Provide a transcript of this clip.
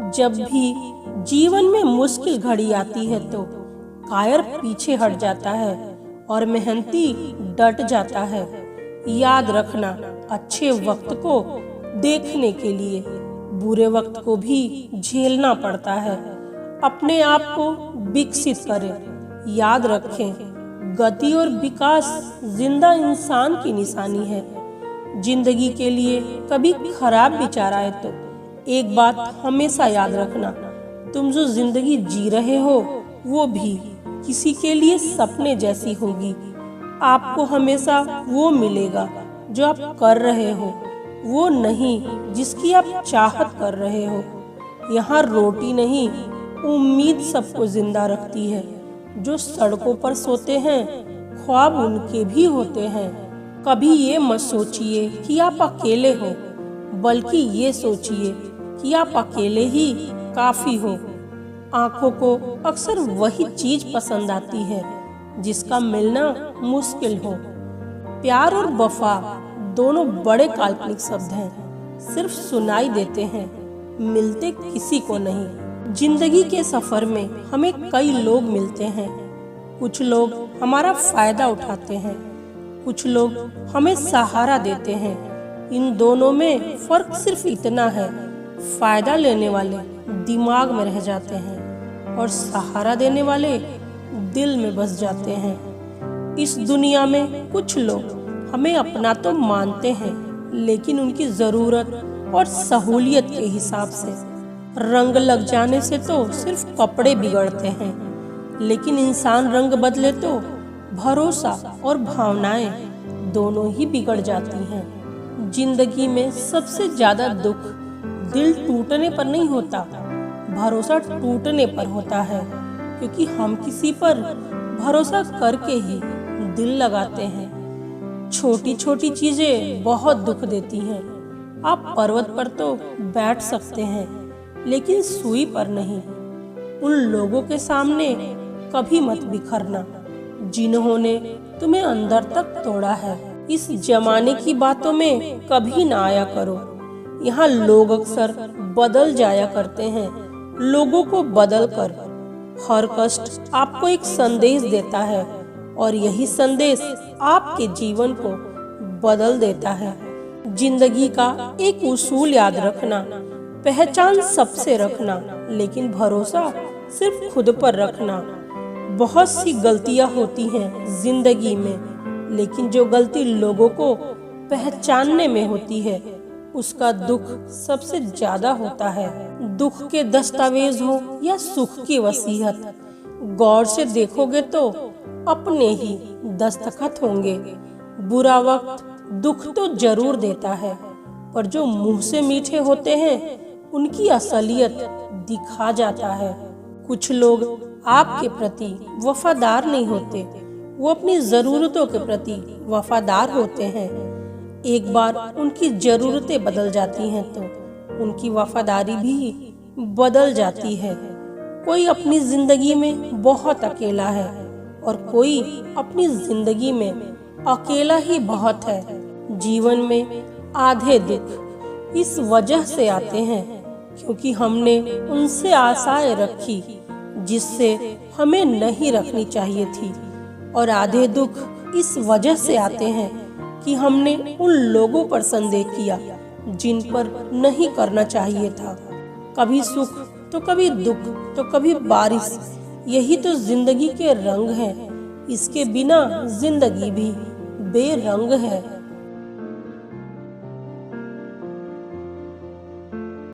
जब भी जीवन में मुश्किल घड़ी आती है तो कायर पीछे हट जाता है और मेहनती डट जाता है। याद रखना, अच्छे वक्त को देखने के लिए बुरे वक्त को भी झेलना पड़ता है। अपने आप को विकसित करें। याद रखें, गति और विकास जिंदा इंसान की निशानी है। जिंदगी के लिए कभी खराब विचार आए तो एक बात हमेशा याद रखना, तुम जो जिंदगी जी रहे हो वो भी किसी के लिए सपने जैसी होगी। आपको हमेशा वो मिलेगा जो आप कर रहे हो, वो नहीं जिसकी आप चाहत कर रहे हो। यहाँ रोटी नहीं, उम्मीद सबको जिंदा रखती है। जो सड़कों पर सोते हैं ख्वाब उनके भी होते हैं। कभी ये मत सोचिए कि आप अकेले हो, बल्कि ये सोचिए कि आप अकेले ही काफी हो। आंखों को अक्सर वही चीज पसंद आती है जिसका मिलना मुश्किल हो। प्यार और वफा दोनों बड़े काल्पनिक शब्द हैं, सिर्फ सुनाई देते हैं, मिलते किसी को नहीं। जिंदगी के सफर में हमें कई लोग मिलते हैं। कुछ लोग हमारा फायदा उठाते हैं, कुछ लोग हमें सहारा देते हैं। इन दोनों में फर्क सिर्फ इतना है, फायदा लेने वाले दिमाग में रह जाते हैं और सहारा देने वाले दिल में बस जाते हैं। इस दुनिया में कुछ लोग हमें अपना तो मानते हैं, लेकिन उनकी जरूरत और सहूलियत के हिसाब से। रंग लग जाने से तो सिर्फ कपड़े बिगड़ते हैं, लेकिन इंसान रंग बदले तो भरोसा और भावनाएं दोनों ही बिगड़ जाती हैं। जिंदगी में सबसे ज्यादा दुख दिल टूटने पर नहीं होता, भरोसा टूटने पर होता है, क्योंकि हम किसी पर भरोसा करके ही दिल लगाते हैं। छोटी छोटी चीजें बहुत दुख देती हैं। आप पर्वत पर तो बैठ सकते हैं, लेकिन सुई पर नहीं। उन लोगों के सामने कभी मत बिखरना जिन्होंने तुम्हें अंदर तक तोड़ा है। इस जमाने की बातों में कभी ना आया करो। यहाँ लोग अक्सर बदल जाया करते हैं, लोगों को बदल कर। हर कष्ट आपको एक संदेश देता है और यही संदेश आपके जीवन को बदल देता है। जिंदगी का एक उसूल याद रखना, पहचान सबसे रखना, लेकिन भरोसा सिर्फ खुद पर रखना। बहुत सी गलतियां होती हैं जिंदगी में, लेकिन जो गलती लोगों को पहचानने में होती है उसका दुख सबसे ज्यादा होता है। दुख के दस्तावेज हो या सुख की वसीयत, गौर से देखोगे तो अपने ही दस्तखत होंगे। बुरा वक्त दुख तो जरूर देता है, पर जो मुंह से मीठे होते हैं उनकी असलियत दिखा जाता है। कुछ लोग आपके प्रति वफादार नहीं होते, वो अपनी जरूरतों के प्रति वफादार होते हैं। एक बार उनकी जरूरतें बदल जाती हैं तो उनकी वफादारी भी बदल जाती है। कोई अपनी जिंदगी में बहुत अकेला है और कोई अपनी जिंदगी में अकेला ही बहुत है। जीवन में आधे दुख इस वजह से आते हैं क्योंकि हमने उनसे आशाएं रखी जिससे हमें नहीं रखनी चाहिए थी, और आधे दुख इस वजह से आते हैं कि हमने उन लोगों पर संदेह किया जिन पर नहीं करना चाहिए था। कभी सुख तो कभी दुख तो कभी बारिश, यही तो जिंदगी के रंग हैं। इसके बिना जिंदगी भी बेरंग है।